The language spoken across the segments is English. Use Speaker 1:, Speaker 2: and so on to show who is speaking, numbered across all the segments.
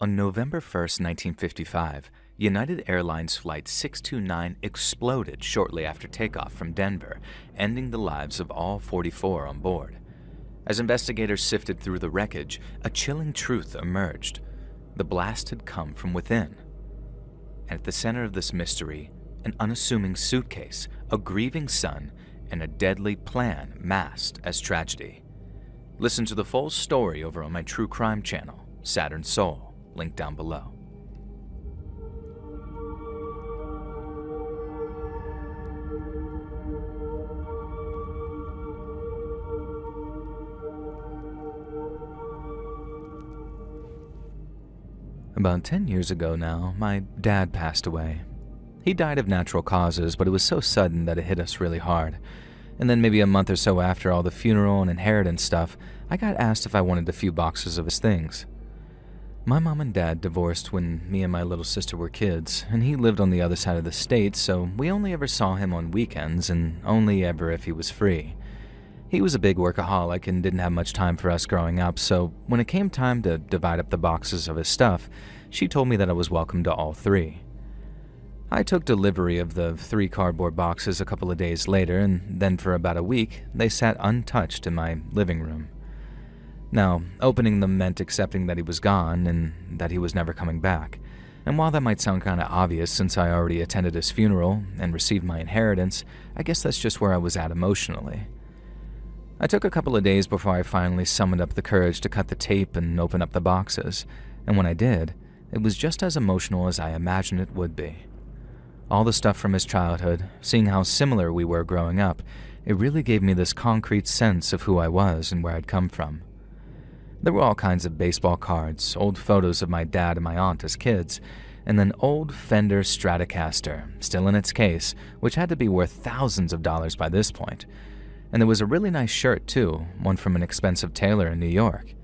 Speaker 1: On November 1st, 1955, United Airlines Flight 629 exploded shortly after takeoff from Denver, ending the lives of all 44 on board. As investigators sifted through the wreckage, a chilling truth emerged. The blast had come from within. And at the center of this mystery, an unassuming suitcase, a grieving son, and a deadly plan masked as tragedy. Listen to the full story over on my true crime channel, Saturn Soul, link down below. About 10 years ago now, my dad passed away. He died of natural causes, but it was so sudden that it hit us really hard. And then maybe a month or so after all the funeral and inheritance stuff, I got asked if I wanted a few boxes of his things. My mom and dad divorced when me and my little sister were kids, and he lived on the other side of the state, so we only ever saw him on weekends and only ever if he was free. He was a big workaholic and didn't have much time for us growing up, so when it came time to divide up the boxes of his stuff, she told me that I was welcome to all three. I took delivery of the 3 cardboard boxes a couple of days later, and then for about a week, they sat untouched in my living room. Now, opening them meant accepting that he was gone and that he was never coming back. And while that might sound kinda obvious since I already attended his funeral and received my inheritance, I guess that's just where I was at emotionally. I took a couple of days before I finally summoned up the courage to cut the tape and open up the boxes, and when I did, it was just as emotional as I imagined it would be. All the stuff from his childhood, seeing how similar we were growing up, it really gave me this concrete sense of who I was and where I'd come from. There were all kinds of baseball cards, old photos of my dad and my aunt as kids, and an old Fender Stratocaster, still in its case, which had to be worth thousands of dollars by this point. And there was a really nice shirt too, one from an expensive tailor in New York.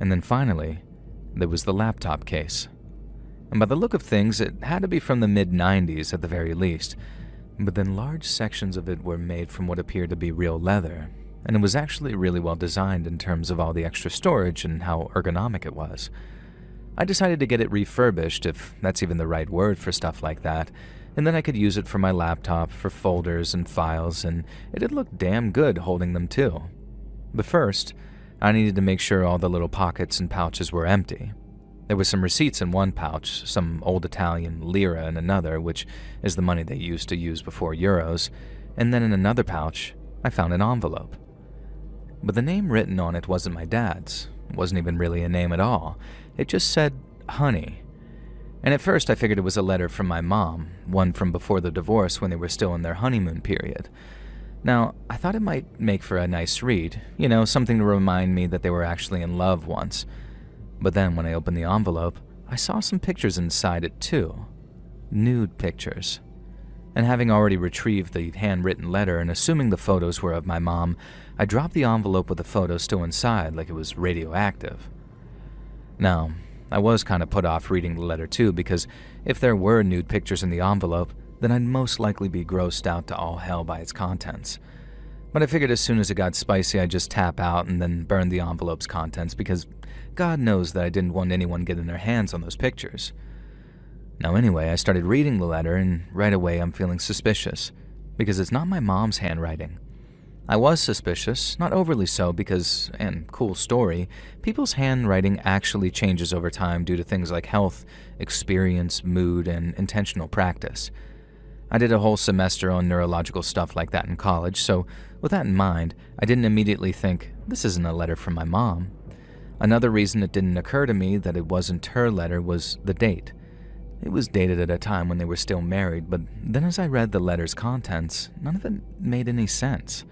Speaker 1: And then finally, there was the laptop case. And by the look of things, it had to be from the mid-90s at the very least, but then large sections of it were made from what appeared to be real leather, and it was actually really well designed in terms of all the extra storage and how ergonomic it was. I decided to get it refurbished, if that's even the right word for stuff like that, and then I could use it for my laptop, for folders and files, and it did look damn good holding them too. But first, I needed to make sure all the little pockets and pouches were empty. There were some receipts in one pouch, some old Italian lira in another, which is the money they used to use before euros, and then in another pouch, I found an envelope. But the name written on it wasn't my dad's. It wasn't even really a name at all. It just said, Honey. And at first I figured it was a letter from my mom, one from before the divorce when they were still in their honeymoon period. Now, I thought it might make for a nice read, something to remind me that they were actually in love once. But then when I opened the envelope, I saw some pictures inside it too. Nude pictures. And having already retrieved the handwritten letter and assuming the photos were of my mom, I dropped the envelope with the photos still inside like it was radioactive. Now, I was kind of put off reading the letter too, because if there were nude pictures in the envelope, then I'd most likely be grossed out to all hell by its contents. But I figured as soon as it got spicy, I'd just tap out and then burn the envelope's contents, because God knows that I didn't want anyone getting their hands on those pictures. Now anyway, I started reading the letter, and right away I'm feeling suspicious, because it's not my mom's handwriting. I was suspicious, not overly so because, and cool story, people's handwriting actually changes over time due to things like health, experience, mood, and intentional practice. I did a whole semester on neurological stuff like that in college, so with that in mind, I didn't immediately think, this isn't a letter from my mom. Another reason it didn't occur to me that it wasn't her letter was the date. It was dated at a time when they were still married, but then as I read the letter's contents, none of it made any sense.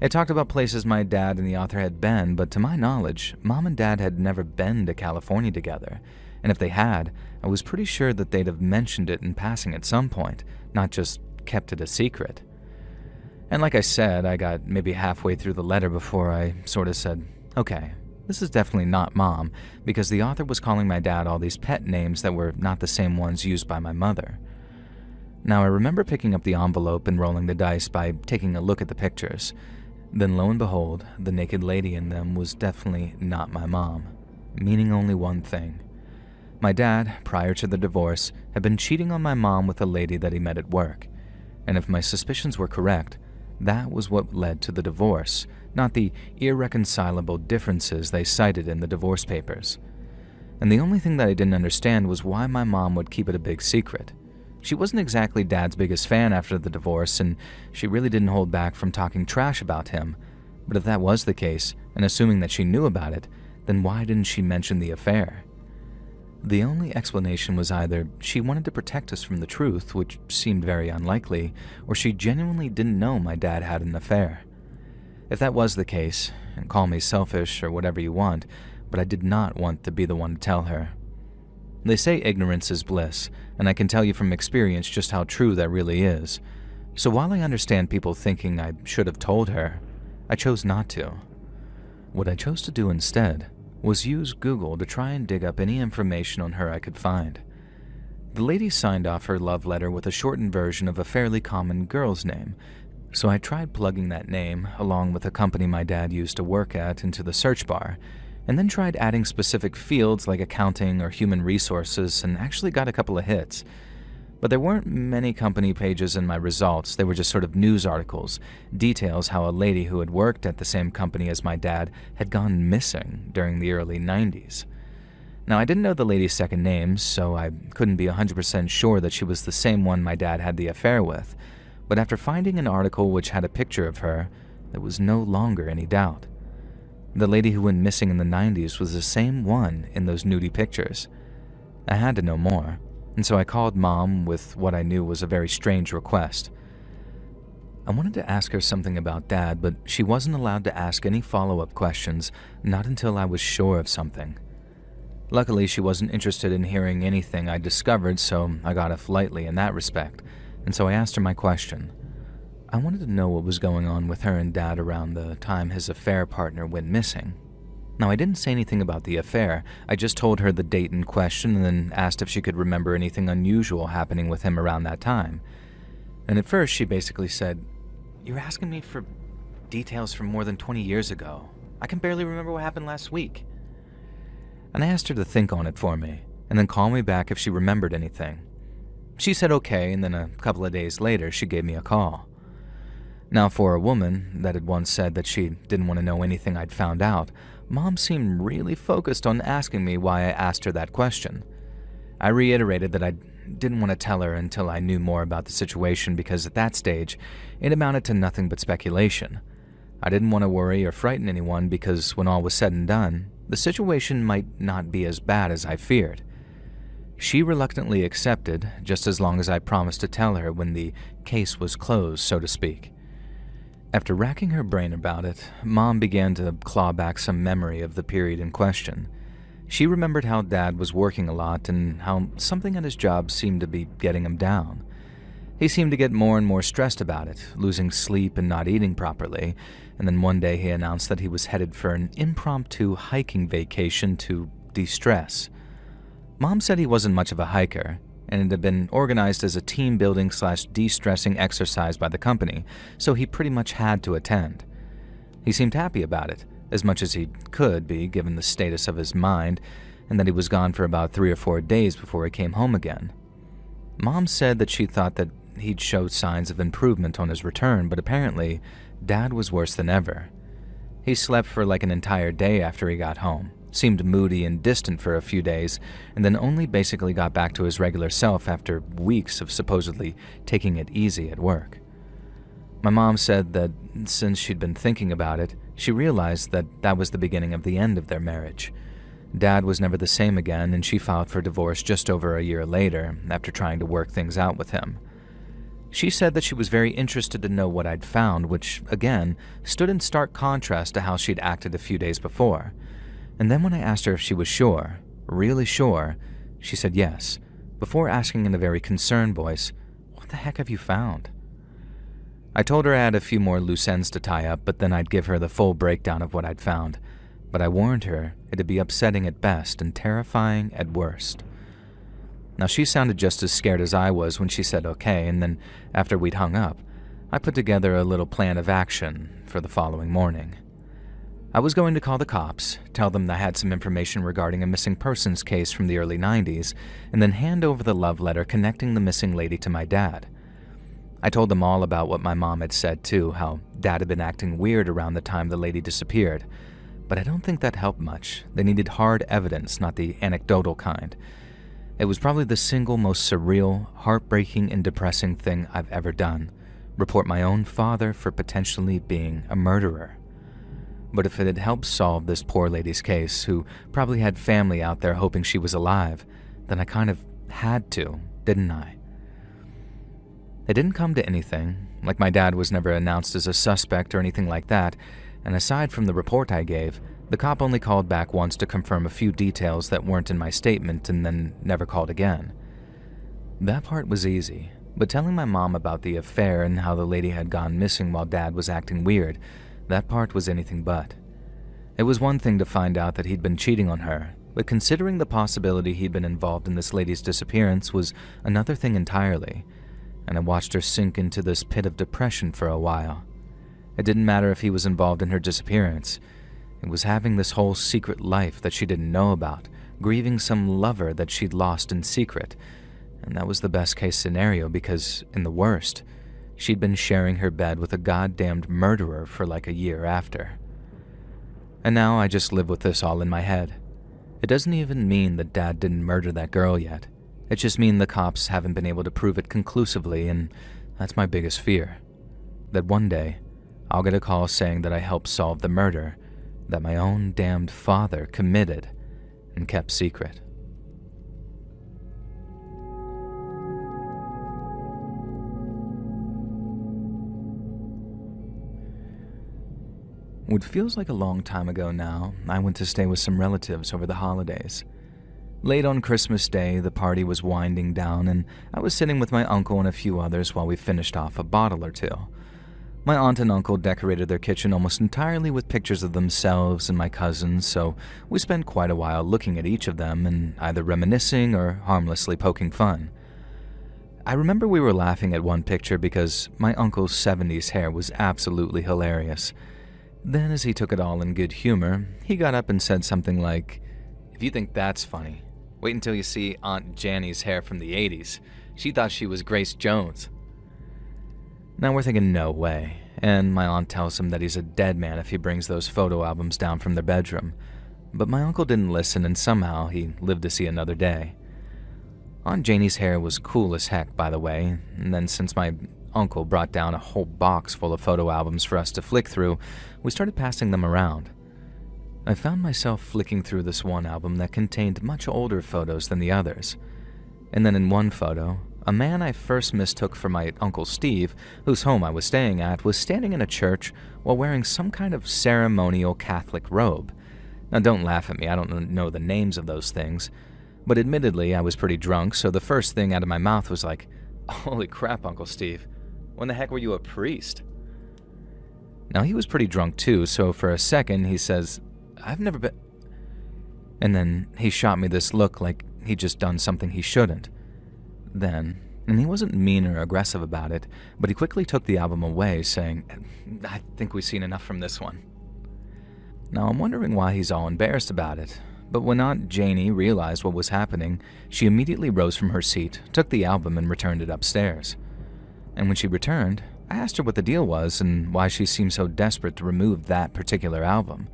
Speaker 1: It talked about places my dad and the author had been, but to my knowledge, Mom and Dad had never been to California together, and if they had, I was pretty sure that they'd have mentioned it in passing at some point, not just kept it a secret. And like I said, I got maybe halfway through the letter before I sort of said, okay, this is definitely not Mom, because the author was calling my dad all these pet names that were not the same ones used by my mother. Now I remember picking up the envelope and rolling the dice by taking a look at the pictures. Then lo and behold, the naked lady in them was definitely not my mom, meaning only one thing. My dad, prior to the divorce, had been cheating on my mom with a lady that he met at work. And if my suspicions were correct, that was what led to the divorce, not the irreconcilable differences they cited in the divorce papers. And the only thing that I didn't understand was why my mom would keep it a big secret. She wasn't exactly Dad's biggest fan after the divorce, and she really didn't hold back from talking trash about him. But if that was the case, and assuming that she knew about it, then why didn't she mention the affair? The only explanation was either she wanted to protect us from the truth, which seemed very unlikely, or she genuinely didn't know my dad had an affair. If that was the case, and call me selfish or whatever you want, but I did not want to be the one to tell her. They say ignorance is bliss, and I can tell you from experience just how true that really is. So while I understand people thinking I should have told her, I chose not to. What I chose to do instead was use Google to try and dig up any information on her I could find. The lady signed off her love letter with a shortened version of a fairly common girl's name, so I tried plugging that name, along with a company my dad used to work at, into the search bar, and then tried adding specific fields like accounting or human resources and actually got a couple of hits. But there weren't many company pages in my results. They were just sort of news articles, details how a lady who had worked at the same company as my dad had gone missing during the early 90s. Now, I didn't know the lady's second name, so I couldn't be 100% sure that she was the same one my dad had the affair with, but after finding an article which had a picture of her, there was no longer any doubt. The lady who went missing in the 90s was the same one in those nudie pictures. I had to know more, and so I called Mom with what I knew was a very strange request. I wanted to ask her something about Dad, but she wasn't allowed to ask any follow-up questions, not until I was sure of something. Luckily, she wasn't interested in hearing anything I discovered, so I got off lightly in that respect, and so I asked her my question. I wanted to know what was going on with her and Dad around the time his affair partner went missing. Now, I didn't say anything about the affair. I just told her the date in question and then asked if she could remember anything unusual happening with him around that time. And at first, she basically said, "You're asking me for details from more than 20 years ago. I can barely remember what happened last week." And I asked her to think on it for me, and then call me back if she remembered anything. She said okay, and then a couple of days later, she gave me a call. Now, for a woman that had once said that she didn't want to know anything I'd found out, Mom seemed really focused on asking me why I asked her that question. I reiterated that I didn't want to tell her until I knew more about the situation because at that stage, it amounted to nothing but speculation. I didn't want to worry or frighten anyone because when all was said and done, the situation might not be as bad as I feared. She reluctantly accepted, just as long as I promised to tell her when the case was closed, so to speak. After racking her brain about it, Mom began to claw back some memory of the period in question. She remembered how Dad was working a lot and how something at his job seemed to be getting him down. He seemed to get more and more stressed about it, losing sleep and not eating properly, and then one day he announced that he was headed for an impromptu hiking vacation to de-stress. Mom said he wasn't much of a hiker, and it had been organized as a team-building/de-stressing exercise by the company, so he pretty much had to attend. He seemed happy about it, as much as he could be given the status of his mind, and that he was gone for about 3 or 4 days before he came home again. Mom said that she thought that he'd show signs of improvement on his return, but apparently, Dad was worse than ever. He slept for like an entire day after he got home, seemed moody and distant for a few days, and then only basically got back to his regular self after weeks of supposedly taking it easy at work. My mom said that since she'd been thinking about it, she realized that that was the beginning of the end of their marriage. Dad was never the same again, and she filed for divorce just over a year later after trying to work things out with him. She said that she was very interested to know what I'd found, which, again, stood in stark contrast to how she'd acted a few days before. And then when I asked her if she was sure, really sure, she said yes, before asking in a very concerned voice, "What the heck have you found?" I told her I had a few more loose ends to tie up, but then I'd give her the full breakdown of what I'd found. But I warned her it'd be upsetting at best and terrifying at worst. Now, she sounded just as scared as I was when she said okay, and then after we'd hung up, I put together a little plan of action for the following morning. I was going to call the cops, tell them I had some information regarding a missing persons case from the early 90s, and then hand over the love letter connecting the missing lady to my dad. I told them all about what my mom had said too, how Dad had been acting weird around the time the lady disappeared. But I don't think that helped much. They needed hard evidence, not the anecdotal kind. It was probably the single most surreal, heartbreaking, and depressing thing I've ever done. Report my own father for potentially being a murderer. But if it had helped solve this poor lady's case, who probably had family out there hoping she was alive, then I kind of had to, didn't I? It didn't come to anything, like my dad was never announced as a suspect or anything like that, and aside from the report I gave, the cop only called back once to confirm a few details that weren't in my statement and then never called again. That part was easy, but telling my mom about the affair and how the lady had gone missing while Dad was acting weird, that part was anything but. It was one thing to find out that he'd been cheating on her, but considering the possibility he'd been involved in this lady's disappearance was another thing entirely, and I watched her sink into this pit of depression for a while. It didn't matter if he was involved in her disappearance. It was having this whole secret life that she didn't know about, grieving some lover that she'd lost in secret, and that was the best case scenario because, in the worst, she'd been sharing her bed with a goddamned murderer for like a year after. And now I just live with this all in my head. It doesn't even mean that Dad didn't murder that girl yet. It just means the cops haven't been able to prove it conclusively, and that's my biggest fear. That one day, I'll get a call saying that I helped solve the murder that my own damned father committed and kept secret. What feels like a long time ago now, I went to stay with some relatives over the holidays. Late on Christmas Day, the party was winding down, and I was sitting with my uncle and a few others while we finished off a bottle or two. My aunt and uncle decorated their kitchen almost entirely with pictures of themselves and my cousins, so we spent quite a while looking at each of them and either reminiscing or harmlessly poking fun. I remember we were laughing at one picture because my uncle's 70s hair was absolutely hilarious. Then, as he took it all in good humor, he got up and said something like, "If you think that's funny, wait until you see Aunt Janny's hair from the 80s. She thought she was Grace Jones." Now we're thinking no way, and my aunt tells him that he's a dead man if he brings those photo albums down from their bedroom. But my uncle didn't listen, and somehow he lived to see another day. Aunt Janie's hair was cool as heck, by the way, and then since my uncle brought down a whole box full of photo albums for us to flick through, we started passing them around. I found myself flicking through this one album that contained much older photos than the others. And then in one photo, a man I first mistook for my Uncle Steve, whose home I was staying at, was standing in a church while wearing some kind of ceremonial Catholic robe. Now don't laugh at me, I don't know the names of those things, but admittedly I was pretty drunk, so the first thing out of my mouth was like, "Holy crap, Uncle Steve, when the heck were you a priest?" Now he was pretty drunk too, so for a second he says, "I've never been..." And then he shot me this look like he'd just done something he shouldn't. Then, and he wasn't mean or aggressive about it, but he quickly took the album away, saying, "I think we've seen enough from this one." Now I'm wondering why he's all embarrassed about it, but when Aunt Janie realized what was happening, she immediately rose from her seat, took the album, and returned it upstairs. And when she returned, I asked her what the deal was and why she seemed so desperate to remove that particular album.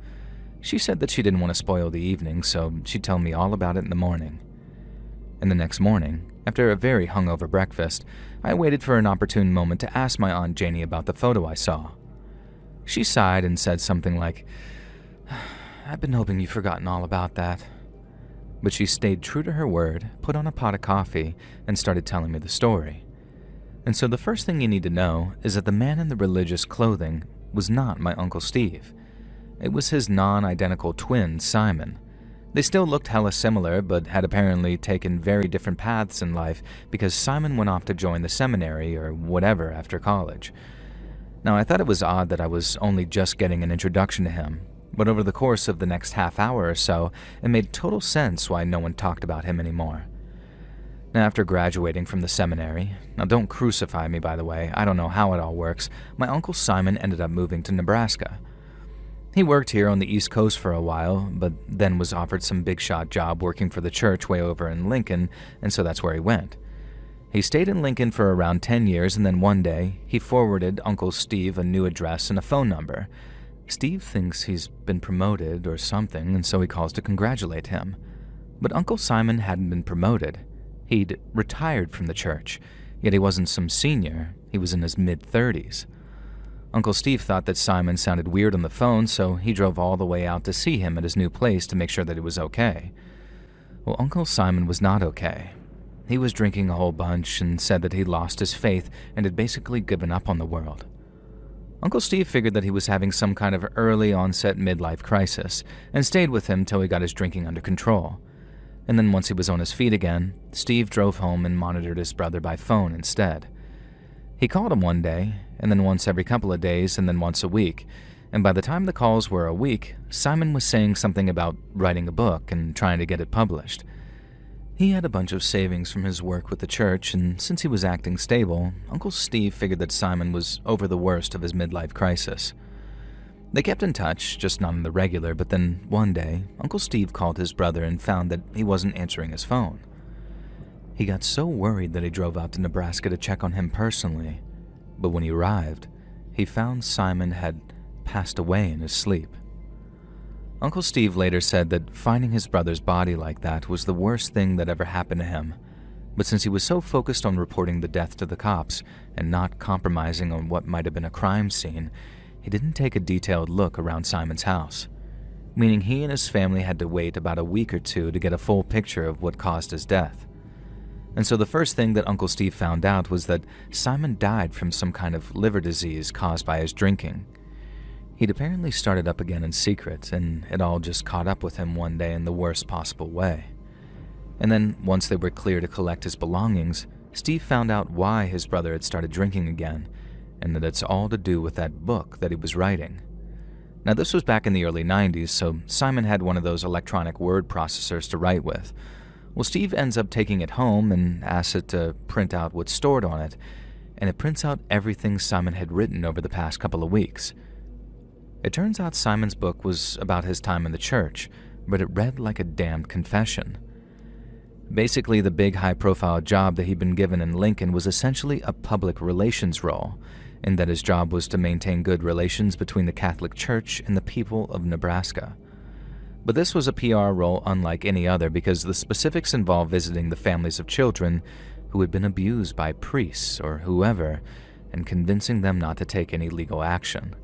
Speaker 1: She said that she didn't want to spoil the evening, so she'd tell me all about it in the morning. And the next morning, after a very hungover breakfast, I waited for an opportune moment to ask my Aunt Janie about the photo I saw. She sighed and said something like, "I've been hoping you've forgotten all about that." But she stayed true to her word, put on a pot of coffee, and started telling me the story. And so the first thing you need to know is that the man in the religious clothing was not my Uncle Steve. It was his non-identical twin, Simon. They still looked hella similar, but had apparently taken very different paths in life because Simon went off to join the seminary or whatever after college. Now, I thought it was odd that I was only just getting an introduction to him, but over the course of the next half hour or so, it made total sense why no one talked about him anymore. Now, after graduating from the seminary, now don't crucify me by the way, I don't know how it all works, my Uncle Simon ended up moving to Nebraska. He worked here on the East Coast for a while, but then was offered some big shot job working for the church way over in Lincoln, and so that's where he went. He stayed in Lincoln for around 10 years, and then one day, he forwarded Uncle Steve a new address and a phone number. Steve thinks he's been promoted or something, and so he calls to congratulate him. But Uncle Simon hadn't been promoted. He'd retired from the church, yet he wasn't some senior, he was in his mid-30s. Uncle Steve thought that Simon sounded weird on the phone, so he drove all the way out to see him at his new place to make sure that he was okay. Well, Uncle Simon was not okay. He was drinking a whole bunch and said that he'd lost his faith and had basically given up on the world. Uncle Steve figured that he was having some kind of early onset midlife crisis and stayed with him till he got his drinking under control. And then once he was on his feet again, Steve drove home and monitored his brother by phone instead. He called him one day, and then once every couple of days, and then once a week, and by the time the calls were a week, Simon was saying something about writing a book and trying to get it published. He had a bunch of savings from his work with the church, and since he was acting stable, Uncle Steve figured that Simon was over the worst of his midlife crisis. They kept in touch, just not on the regular, but then one day, Uncle Steve called his brother and found that he wasn't answering his phone. He got so worried that he drove out to Nebraska to check on him personally, but when he arrived, he found Simon had passed away in his sleep. Uncle Steve later said that finding his brother's body like that was the worst thing that ever happened to him, but since he was so focused on reporting the death to the cops and not compromising on what might have been a crime scene, he didn't take a detailed look around Simon's house, meaning he and his family had to wait about a week or two to get a full picture of what caused his death. And so the first thing that Uncle Steve found out was that Simon died from some kind of liver disease caused by his drinking. He'd apparently started up again in secret, and it all just caught up with him one day in the worst possible way. And then, once they were clear to collect his belongings, Steve found out why his brother had started drinking again, and that it's all to do with that book that he was writing. Now, this was back in the early 90s, so Simon had one of those electronic word processors to write with. Well, Steve ends up taking it home and asks it to print out what's stored on it, and it prints out everything Simon had written over the past couple of weeks. It turns out Simon's book was about his time in the church, but it read like a damned confession. Basically, the big high-profile job that he'd been given in Lincoln was essentially a public relations role, in that his job was to maintain good relations between the Catholic Church and the people of Nebraska. But this was a PR role unlike any other because the specifics involved visiting the families of children who had been abused by priests or whoever and convincing them not to take any legal action.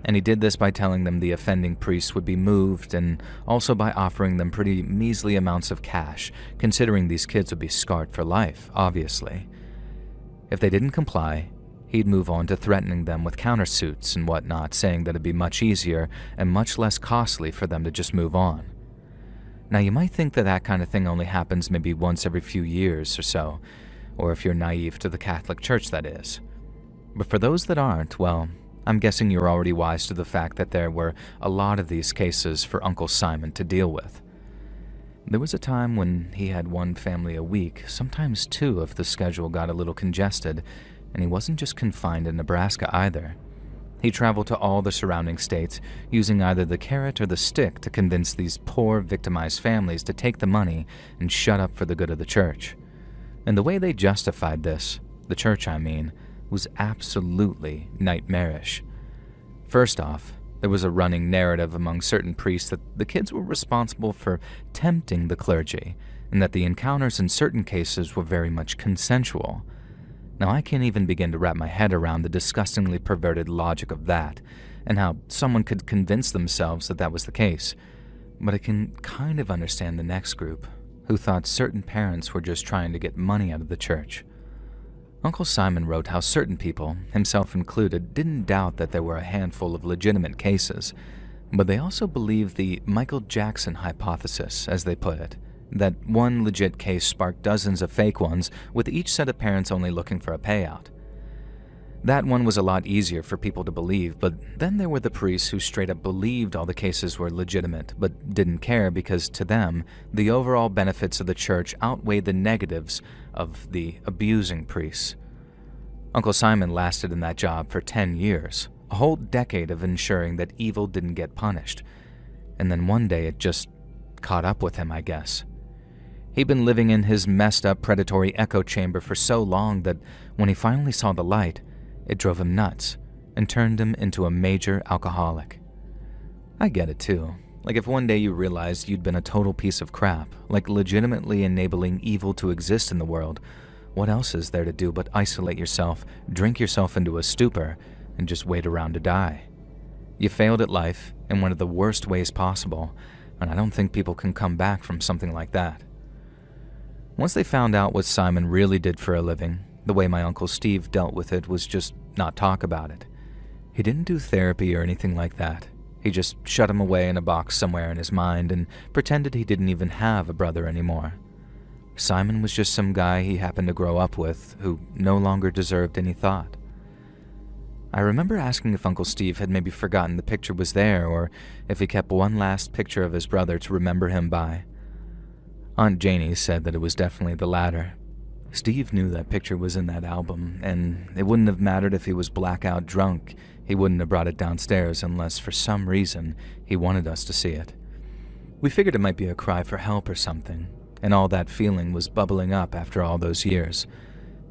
Speaker 1: And he did this by telling them the offending priests would be moved and also by offering them pretty measly amounts of cash, considering these kids would be scarred for life, obviously. If they didn't comply, he'd move on to threatening them with countersuits and whatnot, saying that it'd be much easier and much less costly for them to just move on. Now, you might think that that kind of thing only happens maybe once every few years or so, or if you're naive to the Catholic Church, that is. But for those that aren't, well, I'm guessing you're already wise to the fact that there were a lot of these cases for Uncle Simon to deal with. There was a time when he had one family a week, sometimes two if the schedule got a little congested, and he wasn't just confined in Nebraska either. He traveled to all the surrounding states, using either the carrot or the stick to convince these poor, victimized families to take the money and shut up for the good of the church. And the way they justified this, the church I mean, was absolutely nightmarish. First off, there was a running narrative among certain priests that the kids were responsible for tempting the clergy, and that the encounters in certain cases were very much consensual. Now, I can't even begin to wrap my head around the disgustingly perverted logic of that, and how someone could convince themselves that that was the case. But I can kind of understand the next group, who thought certain parents were just trying to get money out of the church. Uncle Simon wrote how certain people, himself included, didn't doubt that there were a handful of legitimate cases, but they also believed the Michael Jackson hypothesis, as they put it, that one legit case sparked dozens of fake ones, with each set of parents only looking for a payout. That one was a lot easier for people to believe, but then there were the priests who straight up believed all the cases were legitimate, but didn't care because to them, the overall benefits of the church outweighed the negatives of the abusing priests. Uncle Simon lasted in that job for 10 years, A whole decade of ensuring that evil didn't get punished. And then one day it just caught up with him, I guess. He'd been living in his messed up predatory echo chamber for so long that when he finally saw the light, it drove him nuts and turned him into a major alcoholic. I get it too. Like if one day you realized you'd been a total piece of crap, like legitimately enabling evil to exist in the world, what else is there to do but isolate yourself, drink yourself into a stupor, and just wait around to die? You failed at life in one of the worst ways possible, and I don't think people can come back from something like that. Once they found out what Simon really did for a living, the way my Uncle Steve dealt with it was just not talk about it. He didn't do therapy or anything like that. He just shut him away in a box somewhere in his mind and pretended he didn't even have a brother anymore. Simon was just some guy he happened to grow up with who no longer deserved any thought. I remember asking if Uncle Steve had maybe forgotten the picture was there or if he kept one last picture of his brother to remember him by. Aunt Janie said that it was definitely the latter. Steve knew that picture was in that album, and it wouldn't have mattered if he was blackout drunk. He wouldn't have brought it downstairs unless for some reason he wanted us to see it. We figured it might be a cry for help or something, and all that feeling was bubbling up after all those years.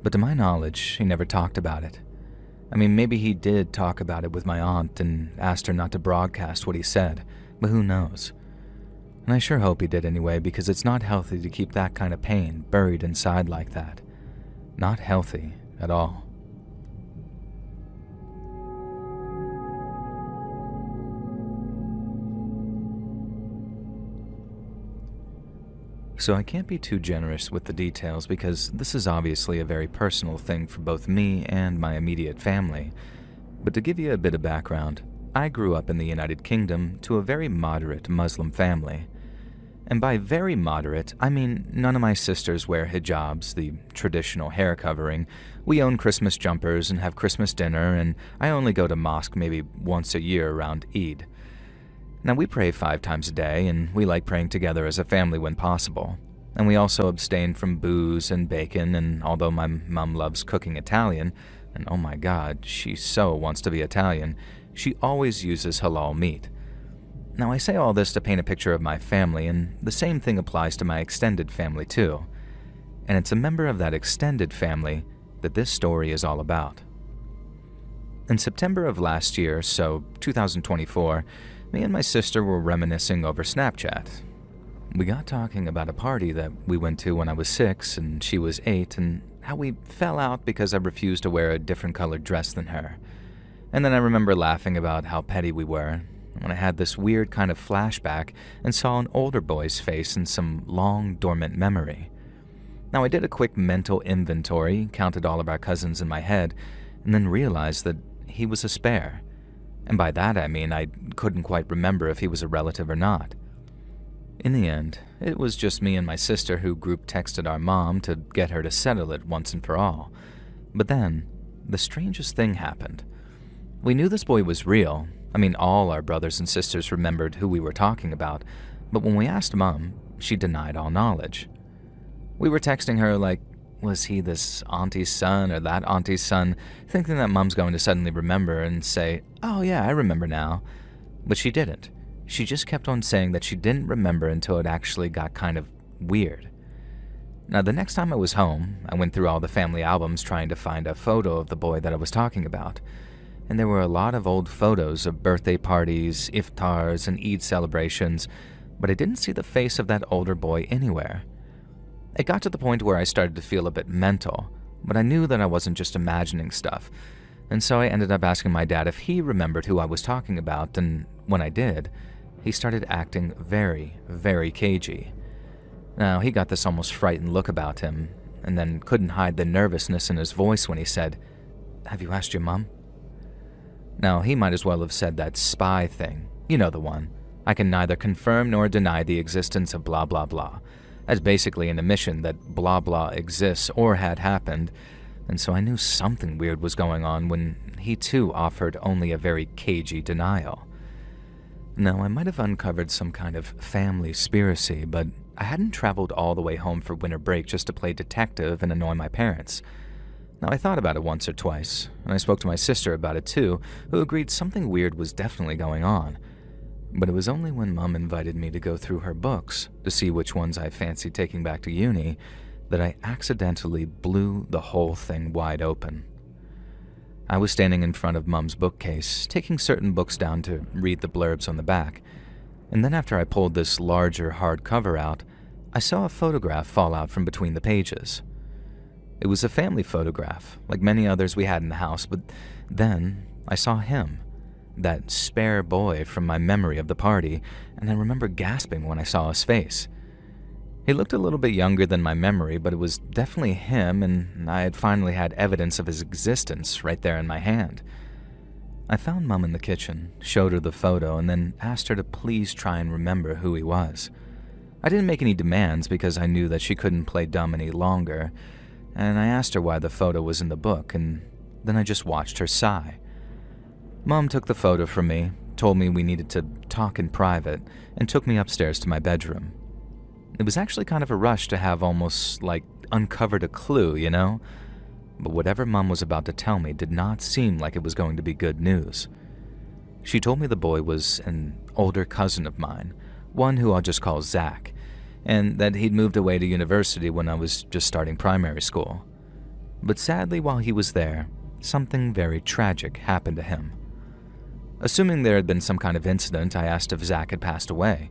Speaker 1: But to my knowledge, he never talked about it. I mean, maybe he did talk about it with my aunt and asked her not to broadcast what he said, but who knows? And I sure hope he did anyway, because it's not healthy to keep that kind of pain buried inside like that. Not healthy at all. So I can't be too generous with the details because this is obviously a very personal thing for both me and my immediate family. But to give you a bit of background, I grew up in the United Kingdom to a very moderate Muslim family. And by very moderate, I mean none of my sisters wear hijabs, the traditional hair covering. We own Christmas jumpers and have Christmas dinner, and I only go to mosque maybe once a year around Eid. Now, we pray 5 times a day, and we like praying together as a family when possible. And we also abstain from booze and bacon, and although my mom loves cooking Italian, and oh my god, she so wants to be Italian, she always uses halal meat. Now, I say all this to paint a picture of my family, and the same thing applies to my extended family too. And it's a member of that extended family that this story is all about. In September of last year, so 2024, me and my sister were reminiscing over Snapchat. We got talking about a party that we went to when I was 6 and she was 8, and how we fell out because I refused to wear a different colored dress than her. And then I remember laughing about how petty we were, when I had this weird kind of flashback and saw an older boy's face in some long, dormant memory. Now, I did a quick mental inventory, counted all of our cousins in my head, and then realized that he was a spare. And by that I mean I couldn't quite remember if he was a relative or not. In the end, it was just me and my sister who group texted our mom to get her to settle it once and for all. But then, the strangest thing happened. We knew this boy was real. I mean, all our brothers and sisters remembered who we were talking about, but when we asked Mom, she denied all knowledge. We were texting her like, was he this auntie's son or that auntie's son, thinking that Mom's going to suddenly remember and say, oh yeah, I remember now. But she didn't. She just kept on saying that she didn't remember until it actually got kind of weird. Now, the next time I was home, I went through all the family albums trying to find a photo of the boy that I was talking about. And there were a lot of old photos of birthday parties, iftars, and Eid celebrations, but I didn't see the face of that older boy anywhere. It got to the point where I started to feel a bit mental, but I knew that I wasn't just imagining stuff, and so I ended up asking my dad if he remembered who I was talking about, and when I did, he started acting very, very cagey. Now, he got this almost frightened look about him, and then couldn't hide the nervousness in his voice when he said, "Have you asked your mom?" Now, he might as well have said that spy thing. You know the one. I can neither confirm nor deny the existence of blah blah blah, as basically an admission that blah blah exists or had happened, and so I knew something weird was going on when he too offered only a very cagey denial. Now, I might have uncovered some kind of family conspiracy, but I hadn't traveled all the way home for winter break just to play detective and annoy my parents. Now, I thought about it once or twice, and I spoke to my sister about it too, who agreed something weird was definitely going on. But it was only when Mom invited me to go through her books to see which ones I fancied taking back to uni that I accidentally blew the whole thing wide open. I was standing in front of Mom's bookcase, taking certain books down to read the blurbs on the back, and then after I pulled this larger hardcover out, I saw a photograph fall out from between the pages. It was a family photograph, like many others we had in the house, but then I saw him, that spare boy from my memory of the party, and I remember gasping when I saw his face. He looked a little bit younger than my memory, but it was definitely him, and I had finally had evidence of his existence right there in my hand. I found Mom in the kitchen, showed her the photo, and then asked her to please try and remember who he was. I didn't make any demands because I knew that she couldn't play dumb any longer, and I asked her why the photo was in the book, and then I just watched her sigh. Mom took the photo from me, told me we needed to talk in private, and took me upstairs to my bedroom. It was actually kind of a rush to have almost like uncovered a clue, you know? But whatever Mom was about to tell me did not seem like it was going to be good news. She told me the boy was an older cousin of mine, one who I'll just call Zach, and that he'd moved away to university when I was just starting primary school. But sadly, while he was there, something very tragic happened to him. Assuming there had been some kind of incident, I asked if Zach had passed away,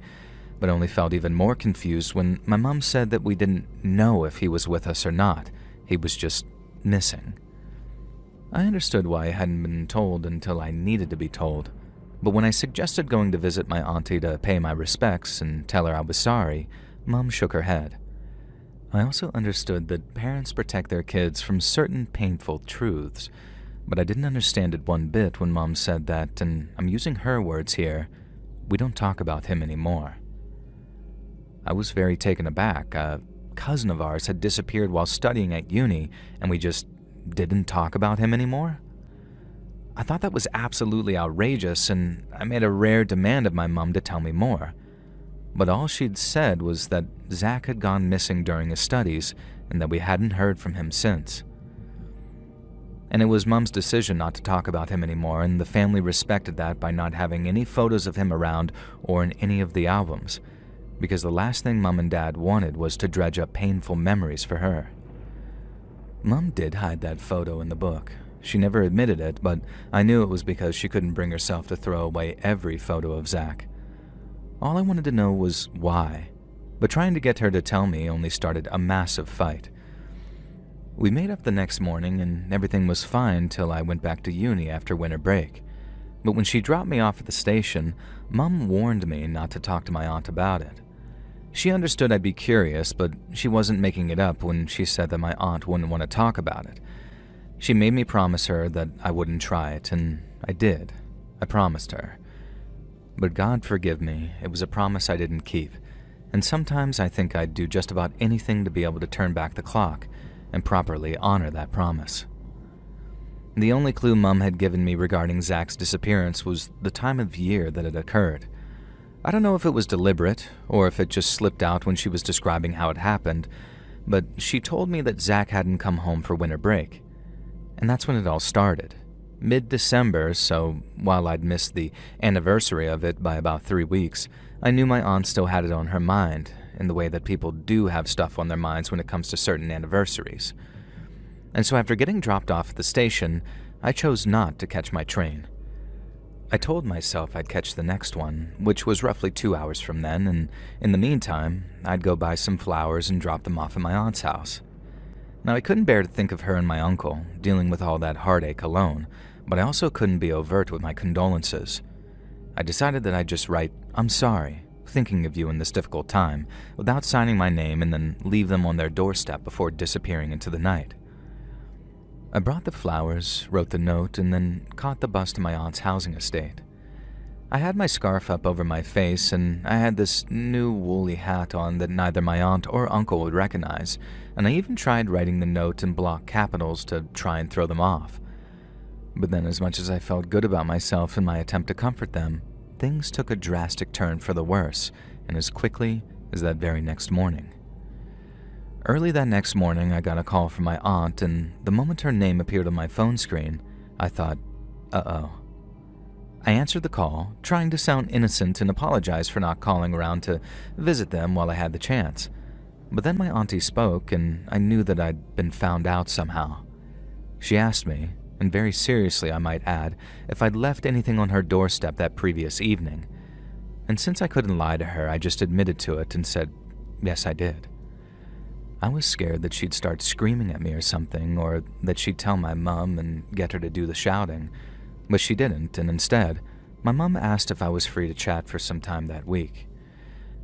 Speaker 1: but only felt even more confused when my mom said that we didn't know if he was with us or not. He was just missing. I understood why I hadn't been told until I needed to be told, but when I suggested going to visit my auntie to pay my respects and tell her I was sorry, Mom shook her head. I also understood that parents protect their kids from certain painful truths, but I didn't understand it one bit when Mom said that, and I'm using her words here, we don't talk about him anymore. I was very taken aback. A cousin of ours had disappeared while studying at uni, and we just didn't talk about him anymore? I thought that was absolutely outrageous, and I made a rare demand of my mom to tell me more. But all she'd said was that Zach had gone missing during his studies, and that we hadn't heard from him since. And it was Mom's decision not to talk about him anymore, and the family respected that by not having any photos of him around or in any of the albums, because the last thing Mom and Dad wanted was to dredge up painful memories for her. Mom did hide that photo in the book. She never admitted it, but I knew it was because she couldn't bring herself to throw away every photo of Zach. All I wanted to know was why, but trying to get her to tell me only started a massive fight. We made up the next morning, and everything was fine till I went back to uni after winter break. But when she dropped me off at the station, Mom warned me not to talk to my aunt about it. She understood I'd be curious, but she wasn't making it up when she said that my aunt wouldn't want to talk about it. She made me promise her that I wouldn't try it, and I did. I promised her. But God forgive me, it was a promise I didn't keep, and sometimes I think I'd do just about anything to be able to turn back the clock and properly honor that promise. The only clue Mom had given me regarding Zach's disappearance was the time of year that it occurred. I don't know if it was deliberate or if it just slipped out when she was describing how it happened, but she told me that Zach hadn't come home for winter break. And that's when it all started. Mid-December, so while I'd missed the anniversary of it by about 3 weeks, I knew my aunt still had it on her mind, in the way that people do have stuff on their minds when it comes to certain anniversaries. And so after getting dropped off at the station, I chose not to catch my train. I told myself I'd catch the next one, which was roughly 2 hours from then, and in the meantime, I'd go buy some flowers and drop them off at my aunt's house. Now, I couldn't bear to think of her and my uncle dealing with all that heartache alone, but I also couldn't be overt with my condolences. I decided that I'd just write, "I'm sorry, thinking of you in this difficult time," without signing my name, and then leave them on their doorstep before disappearing into the night. I brought the flowers, wrote the note, and then caught the bus to my aunt's housing estate. I had my scarf up over my face, and I had this new woolly hat on that neither my aunt or uncle would recognize, and I even tried writing the note in block capitals to try and throw them off. But then, as much as I felt good about myself in my attempt to comfort them, things took a drastic turn for the worse, and as quickly as that very next morning. Early that next morning, I got a call from my aunt, and the moment her name appeared on my phone screen, I thought, uh-oh. I answered the call, trying to sound innocent and apologize for not calling around to visit them while I had the chance. But then my auntie spoke, and I knew that I'd been found out somehow. She asked me, and very seriously I might add, if I'd left anything on her doorstep that previous evening. And since I couldn't lie to her, I just admitted to it and said, yes, I did. I was scared that she'd start screaming at me or something, or that she'd tell my mum and get her to do the shouting. But she didn't, and instead, my mum asked if I was free to chat for some time that week.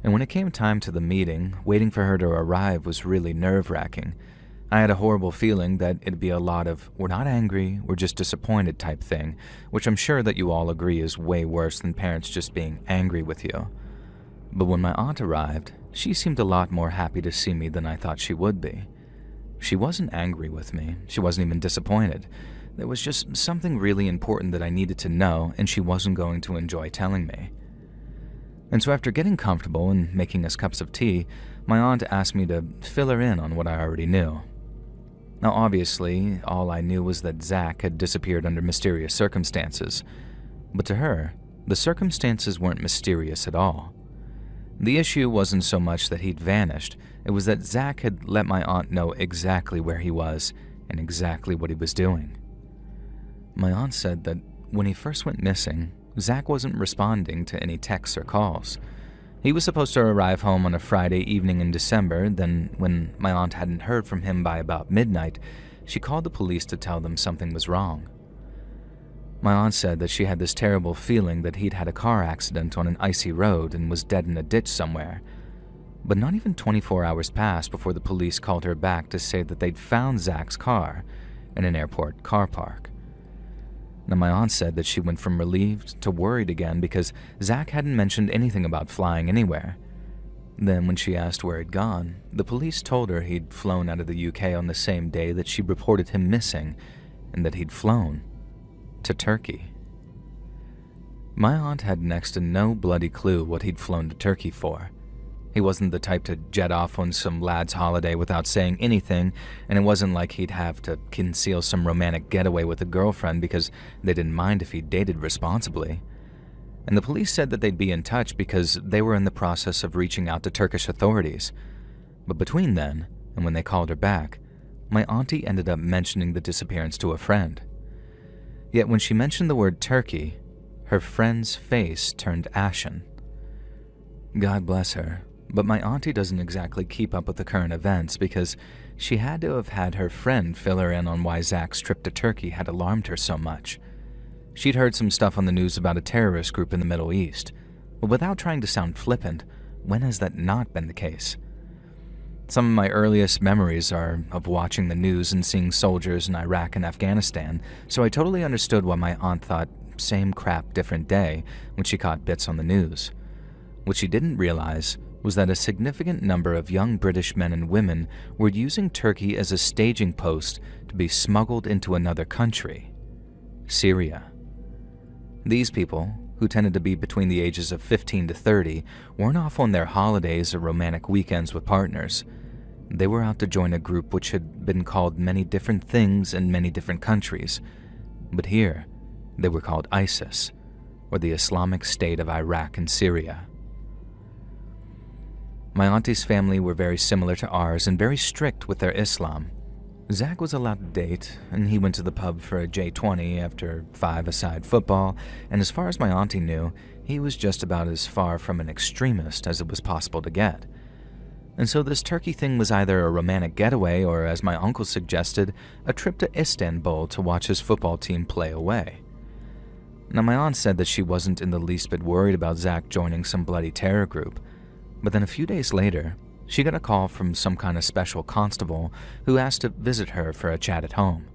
Speaker 1: And when it came time to the meeting, waiting for her to arrive was really nerve-wracking. I had a horrible feeling that it'd be a lot of, we're not angry, we're just disappointed type thing, which I'm sure that you all agree is way worse than parents just being angry with you. But when my aunt arrived, she seemed a lot more happy to see me than I thought she would be. She wasn't angry with me, she wasn't even disappointed. There was just something really important that I needed to know, and she wasn't going to enjoy telling me. And so after getting comfortable and making us cups of tea, my aunt asked me to fill her in on what I already knew. Now obviously, all I knew was that Zach had disappeared under mysterious circumstances. But to her, the circumstances weren't mysterious at all. The issue wasn't so much that he'd vanished, it was that Zach had let my aunt know exactly where he was and exactly what he was doing. My aunt said that when he first went missing, Zach wasn't responding to any texts or calls. He was supposed to arrive home on a Friday evening in December, then when my aunt hadn't heard from him by about midnight, she called the police to tell them something was wrong. My aunt said that she had this terrible feeling that he'd had a car accident on an icy road and was dead in a ditch somewhere. But not even 24 hours passed before the police called her back to say that they'd found Zach's car in an airport car park. Now, my aunt said that she went from relieved to worried again because Zach hadn't mentioned anything about flying anywhere. Then, when she asked where he'd gone, the police told her he'd flown out of the UK on the same day that she reported him missing, and that he'd flown to Turkey. My aunt had next to no bloody clue what he'd flown to Turkey for. He wasn't the type to jet off on some lad's holiday without saying anything, and it wasn't like he'd have to conceal some romantic getaway with a girlfriend because they didn't mind if he dated responsibly. And the police said that they'd be in touch because they were in the process of reaching out to Turkish authorities. But between then and when they called her back, my auntie ended up mentioning the disappearance to a friend. Yet when she mentioned the word Turkey, her friend's face turned ashen. God bless her. But my auntie doesn't exactly keep up with the current events because she had to have had her friend fill her in on why Zach's trip to Turkey had alarmed her so much. She'd heard some stuff on the news about a terrorist group in the Middle East, but without trying to sound flippant, when has that not been the case? Some of my earliest memories are of watching the news and seeing soldiers in Iraq and Afghanistan, so I totally understood why my aunt thought same crap different day when she caught bits on the news. What she didn't realize was that a significant number of young British men and women were using Turkey as a staging post to be smuggled into another country, Syria. These people, who tended to be between the ages of 15 to 30, weren't off on their holidays or romantic weekends with partners. They were out to join a group which had been called many different things in many different countries, but here they were called ISIS, or the Islamic State of Iraq and Syria. My auntie's family were very similar to ours and very strict with their Islam. Zach was allowed to date, and he went to the pub for a J20 after 5-a-side football, and as far as my auntie knew, he was just about as far from an extremist as it was possible to get. And so this Turkey thing was either a romantic getaway or, as my uncle suggested, a trip to Istanbul to watch his football team play away. Now, my aunt said that she wasn't in the least bit worried about Zach joining some bloody terror group, but then a few days later, she got a call from some kind of special constable who asked to visit her for a chat at home.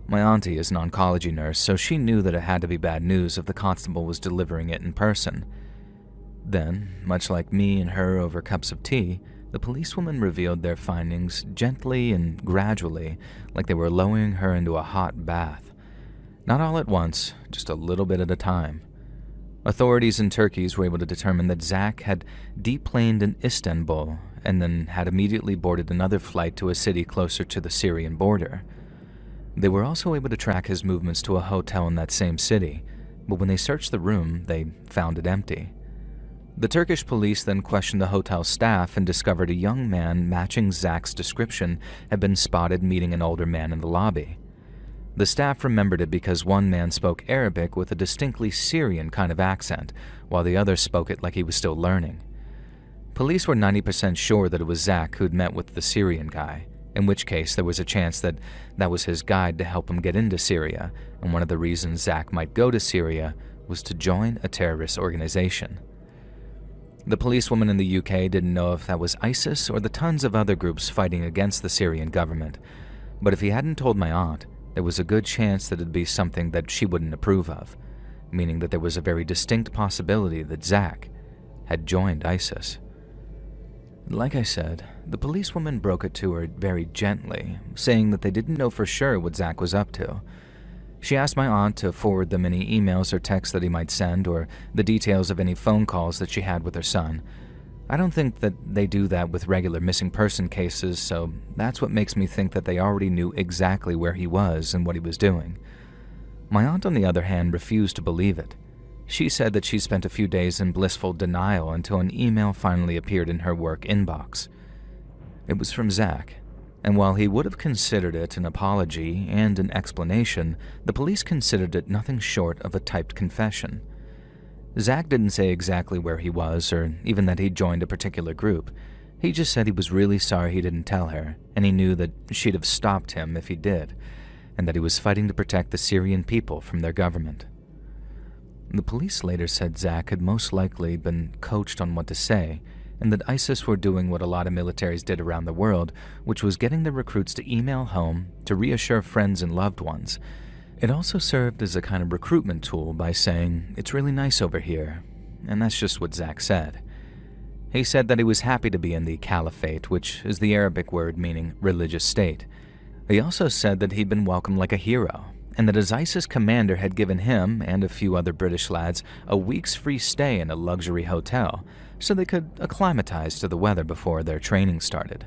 Speaker 1: My auntie is an oncology nurse, so she knew that it had to be bad news if the constable was delivering it in person. Then, much like me and her over cups of tea, the policewoman revealed their findings gently and gradually, like they were lowering her into a hot bath. Not all at once, just a little bit at a time. Authorities in Turkey were able to determine that Zach had deplaned in Istanbul and then had immediately boarded another flight to a city closer to the Syrian border. They were also able to track his movements to a hotel in that same city, but when they searched the room, they found it empty. The Turkish police then questioned the hotel staff and discovered a young man matching Zach's description had been spotted meeting an older man in the lobby. The staff remembered it because one man spoke Arabic with a distinctly Syrian kind of accent, while the other spoke it like he was still learning. Police were 90% sure that it was Zach who'd met with the Syrian guy, in which case there was a chance that that was his guide to help him get into Syria, and one of the reasons Zach might go to Syria was to join a terrorist organization. The policewoman in the UK didn't know if that was ISIS or the tons of other groups fighting against the Syrian government, but if he hadn't told my aunt, there was a good chance that it'd be something that she wouldn't approve of, meaning that there was a very distinct possibility that Zach had joined ISIS. Like I said, the policewoman broke it to her very gently, saying that they didn't know for sure what Zach was up to. She asked my aunt to forward them any emails or texts that he might send, or the details of any phone calls that she had with her son. I don't think that they do that with regular missing person cases, so that's what makes me think that they already knew exactly where he was and what he was doing. My aunt, on the other hand, refused to believe it. She said that she spent a few days in blissful denial until an email finally appeared in her work inbox. It was from Zach, and while he would have considered it an apology and an explanation, the police considered it nothing short of a typed confession. Zach didn't say exactly where he was or even that he'd joined a particular group. He just said he was really sorry he didn't tell her, and he knew that she'd have stopped him if he did, and that he was fighting to protect the Syrian people from their government. The police later said Zach had most likely been coached on what to say, and that ISIS were doing what a lot of militaries did around the world, which was getting the recruits to email home to reassure friends and loved ones. It also served as a kind of recruitment tool by saying, "It's really nice over here," and that's just what Zach said. He said that he was happy to be in the caliphate, which is the Arabic word meaning religious state. He also said that he'd been welcomed like a hero, and that his ISIS commander had given him and a few other British lads a week's free stay in a luxury hotel, so they could acclimatize to the weather before their training started.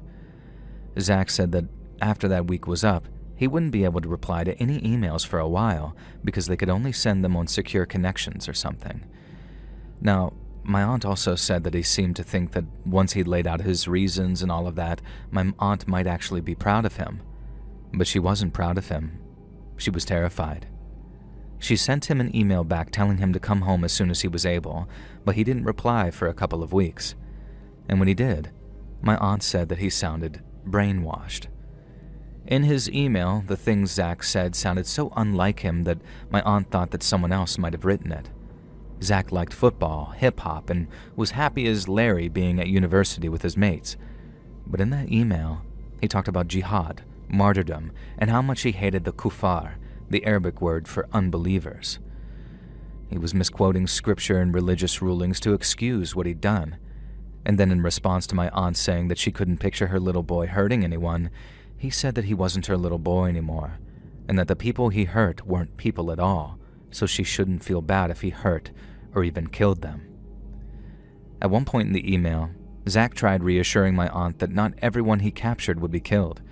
Speaker 1: Zach said that after that week was up, he wouldn't be able to reply to any emails for a while because they could only send them on secure connections or something. Now, my aunt also said that he seemed to think that once he'd laid out his reasons and all of that, my aunt might actually be proud of him. But she wasn't proud of him. She was terrified. She sent him an email back telling him to come home as soon as he was able, but he didn't reply for a couple of weeks. And when he did, my aunt said that he sounded brainwashed. In his email, the things Zach said sounded so unlike him that my aunt thought that someone else might have written it. Zach liked football, hip-hop, and was happy as Larry being at university with his mates. But in that email, he talked about jihad, martyrdom, and how much he hated the kuffar, the Arabic word for unbelievers. He was misquoting scripture and religious rulings to excuse what he'd done. And then in response to my aunt saying that she couldn't picture her little boy hurting anyone, he said that he wasn't her little boy anymore, and that the people he hurt weren't people at all, so she shouldn't feel bad if he hurt or even killed them. At one point in the email, Zach tried reassuring my aunt that not everyone he captured would be killed.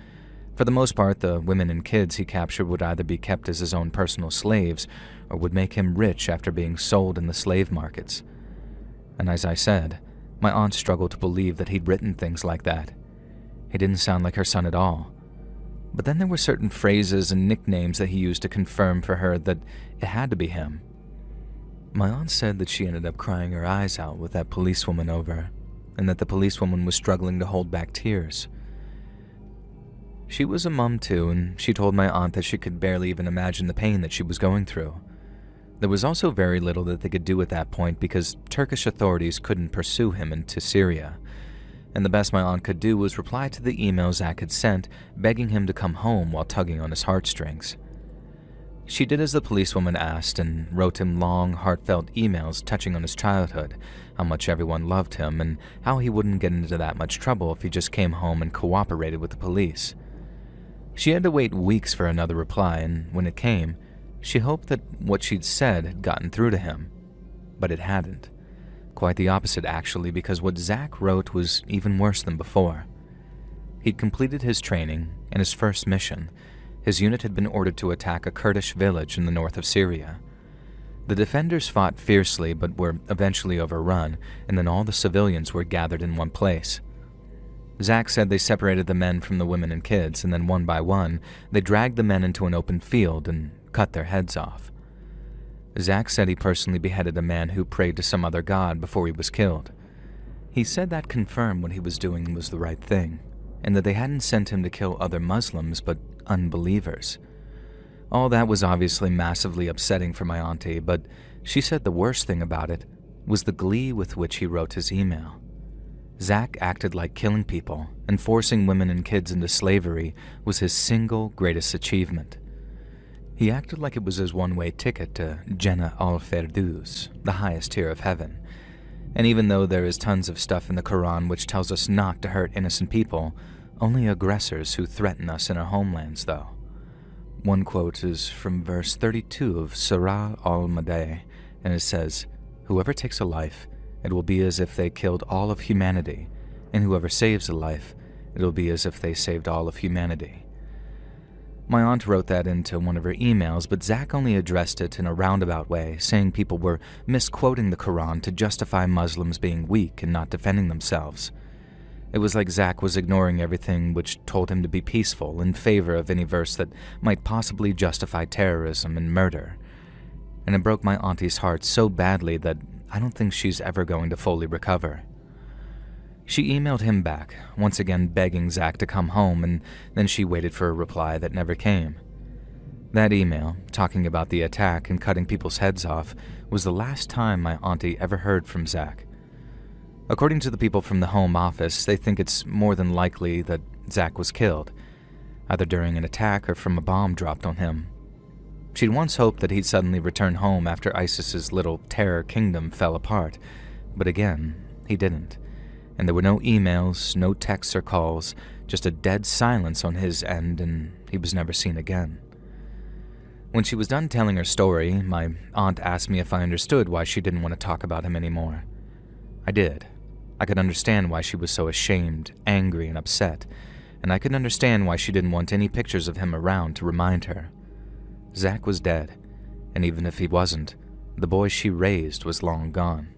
Speaker 1: For the most part, the women and kids he captured would either be kept as his own personal slaves or would make him rich after being sold in the slave markets. And as I said, my aunt struggled to believe that he'd written things like that. He didn't sound like her son at all. But then there were certain phrases and nicknames that he used to confirm for her that it had to be him. My aunt said that she ended up crying her eyes out with that policewoman over, and that the policewoman was struggling to hold back tears. She was a mum too, and she told my aunt that she could barely even imagine the pain that she was going through. There was also very little that they could do at that point because Turkish authorities couldn't pursue him into Syria, and the best my aunt could do was reply to the email Zach had sent, begging him to come home while tugging on his heartstrings. She did as the policewoman asked and wrote him long, heartfelt emails touching on his childhood, how much everyone loved him, and how he wouldn't get into that much trouble if he just came home and cooperated with the police. She had to wait weeks for another reply, and when it came, she hoped that what she'd said had gotten through to him. But it hadn't. Quite the opposite, actually, because what Zach wrote was even worse than before. He'd completed his training, and his first mission, his unit had been ordered to attack a Kurdish village in the north of Syria. The defenders fought fiercely but were eventually overrun, and then all the civilians were gathered in one place. Zach said they separated the men from the women and kids, and then one by one, they dragged the men into an open field and cut their heads off. Zach said he personally beheaded a man who prayed to some other god before he was killed. He said that confirmed what he was doing was the right thing, and that they hadn't sent him to kill other Muslims but unbelievers. All that was obviously massively upsetting for my auntie, but she said the worst thing about it was the glee with which he wrote his email. Zach acted like killing people and forcing women and kids into slavery was his single greatest achievement. He acted like it was his one-way ticket to Jannah al-Firdaus, the highest tier of heaven. And even though there is tons of stuff in the Quran which tells us not to hurt innocent people, only aggressors who threaten us in our homelands, though. One quote is from verse 32 of Surah al-Madah, and it says, "Whoever takes a life, it will be as if they killed all of humanity, and whoever saves a life, it will be as if they saved all of humanity." My aunt wrote that into one of her emails, but Zach only addressed it in a roundabout way, saying people were misquoting the Quran to justify Muslims being weak and not defending themselves. It was like Zach was ignoring everything which told him to be peaceful in favor of any verse that might possibly justify terrorism and murder. And it broke my auntie's heart so badly that I don't think she's ever going to fully recover. She emailed him back, once again begging Zach to come home, and then she waited for a reply that never came. That email, talking about the attack and cutting people's heads off, was the last time my auntie ever heard from Zach. According to the people from the Home Office, they think it's more than likely that Zach was killed, either during an attack or from a bomb dropped on him. She'd once hoped that he'd suddenly return home after ISIS's little terror kingdom fell apart, but again, he didn't. And there were no emails, no texts or calls, just a dead silence on his end, and he was never seen again. When she was done telling her story, my aunt asked me if I understood why she didn't want to talk about him anymore. I did. I could understand why she was so ashamed, angry, and upset, and I could understand why she didn't want any pictures of him around to remind her. Zach was dead, and even if he wasn't, the boy she raised was long gone.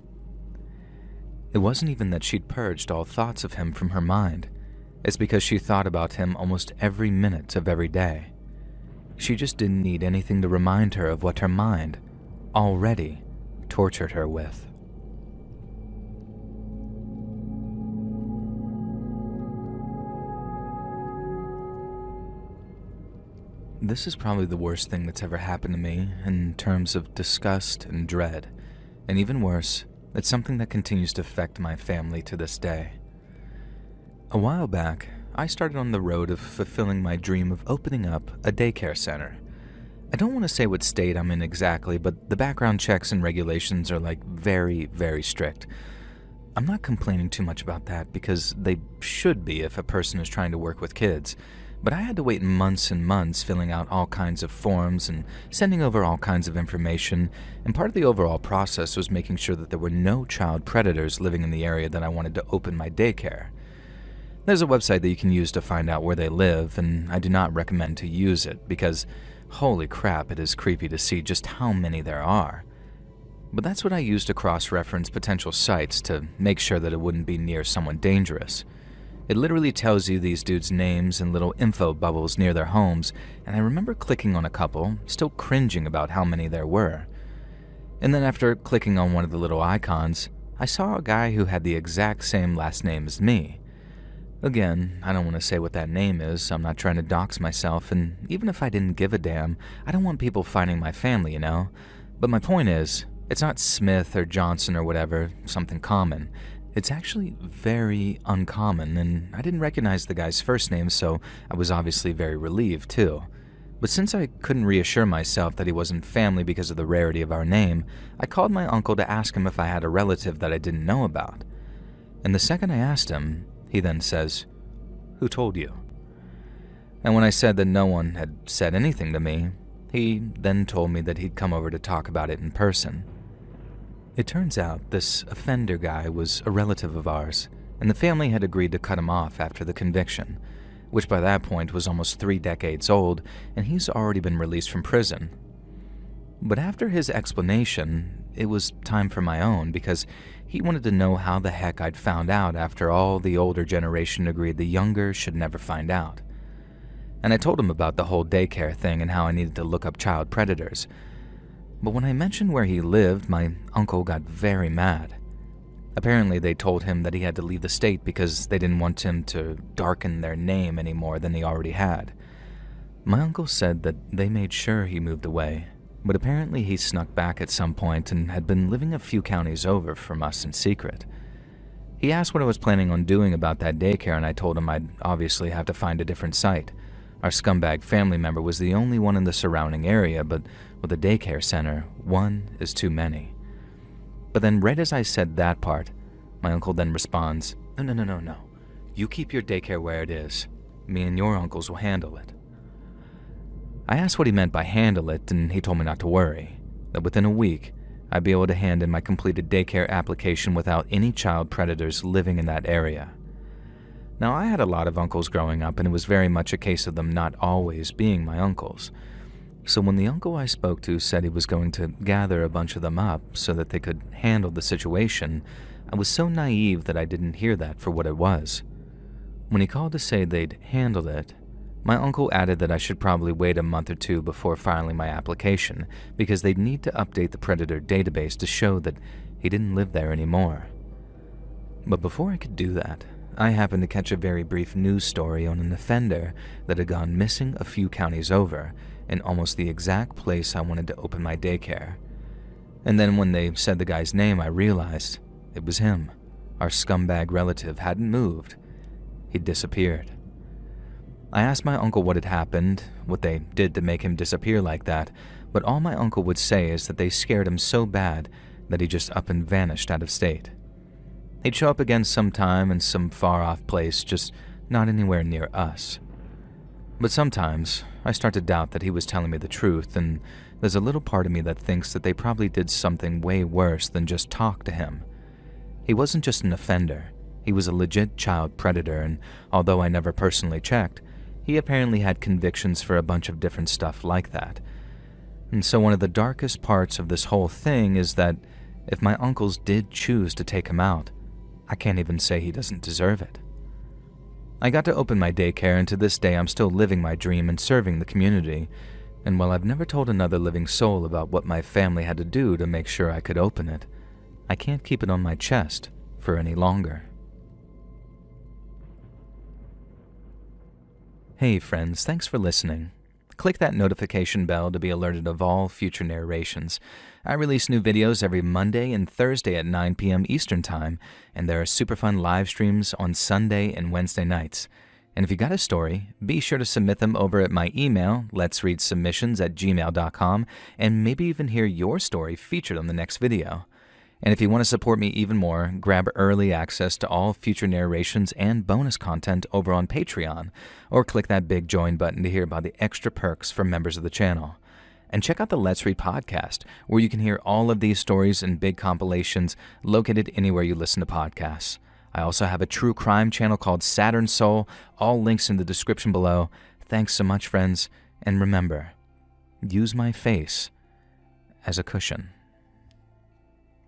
Speaker 1: It wasn't even that she'd purged all thoughts of him from her mind. It's because she thought about him almost every minute of every day. She just didn't need anything to remind her of what her mind already tortured her with. This is probably the worst thing that's ever happened to me in terms of disgust and dread, and even worse, it's something that continues to affect my family to this day. A while back, I started on the road of fulfilling my dream of opening up a daycare center. I don't want to say what state I'm in exactly, but the background checks and regulations are like very, very strict. I'm not complaining too much about that because they should be if a person is trying to work with kids. But I had to wait months and months filling out all kinds of forms and sending over all kinds of information, and part of the overall process was making sure that there were no child predators living in the area that I wanted to open my daycare. There's a website that you can use to find out where they live, and I do not recommend to use it because, holy crap, it is creepy to see just how many there are. But that's what I used to cross-reference potential sites to make sure that it wouldn't be near someone dangerous. It literally tells you these dudes' names and little info bubbles near their homes, and I remember clicking on a couple, still cringing about how many there were. And then after clicking on one of the little icons, I saw a guy who had the exact same last name as me. Again, I don't want to say what that name is, I'm not trying to dox myself, and even if I didn't give a damn, I don't want people finding my family, you know? But my point is, it's not Smith or Johnson or whatever, something common. It's actually very uncommon, and I didn't recognize the guy's first name, so I was obviously very relieved, too. But since I couldn't reassure myself that he wasn't family because of the rarity of our name, I called my uncle to ask him if I had a relative that I didn't know about. And the second I asked him, he then says, "Who told you?" And when I said that no one had said anything to me, he then told me that he'd come over to talk about it in person. It turns out this offender guy was a relative of ours, and the family had agreed to cut him off after the conviction, which by that point was almost 3 decades old, and he's already been released from prison. But after his explanation, it was time for my own, because he wanted to know how the heck I'd found out after all the older generation agreed the younger should never find out. And I told him about the whole daycare thing and how I needed to look up child predators. But when I mentioned where he lived, my uncle got very mad. Apparently, they told him that he had to leave the state because they didn't want him to darken their name any more than he already had. My uncle said that they made sure he moved away, but apparently he snuck back at some point and had been living a few counties over from us in secret. He asked what I was planning on doing about that daycare, and I told him I'd obviously have to find a different site. Our scumbag family member was the only one in the surrounding area, but with a daycare center, one is too many. But then right as I said that part, my uncle then responds, No. You keep your daycare where it is. Me and your uncles will handle it. I asked what he meant by handle it, and he told me not to worry, that within a week, I'd be able to hand in my completed daycare application without any child predators living in that area. Now, I had a lot of uncles growing up, and it was very much a case of them not always being my uncles. So when the uncle I spoke to said he was going to gather a bunch of them up so that they could handle the situation, I was so naive that I didn't hear that for what it was. When he called to say they'd handled it, my uncle added that I should probably wait a month or two before filing my application because they'd need to update the predator database to show that he didn't live there anymore. But before I could do that, I happened to catch a very brief news story on an offender that had gone missing a few counties over in almost the exact place I wanted to open my daycare. And then when they said the guy's name, I realized it was him. Our scumbag relative hadn't moved. He'd disappeared. I asked my uncle what had happened, what they did to make him disappear like that, but all my uncle would say is that they scared him so bad that he just up and vanished out of state. He'd show up again sometime in some far-off place, just not anywhere near us. But sometimes, I start to doubt that he was telling me the truth, and there's a little part of me that thinks that they probably did something way worse than just talk to him. He wasn't just an offender. He was a legit child predator, and although I never personally checked, he apparently had convictions for a bunch of different stuff like that. And so one of the darkest parts of this whole thing is that if my uncles did choose to take him out, I can't even say he doesn't deserve it. I got to open my daycare, and to this day I'm still living my dream and serving the community, and while I've never told another living soul about what my family had to do to make sure I could open it, I can't keep it on my chest for any longer. Hey friends, thanks for listening. Click that notification bell to be alerted of all future narrations. I release new videos every Monday and Thursday at 9 p.m. Eastern Time, and there are super fun live streams on Sunday and Wednesday nights. And if you got a story, be sure to submit them over at my email, letsreadsubmissions@gmail.com, and maybe even hear your story featured on the next video. And if you want to support me even more, grab early access to all future narrations and bonus content over on Patreon, or click that big join button to hear about the extra perks for members of the channel. And check out the Let's Read podcast, where you can hear all of these stories and big compilations located anywhere you listen to podcasts. I also have a true crime channel called Saturn Soul, all links in the description below. Thanks so much, friends, and remember, use my face as a cushion.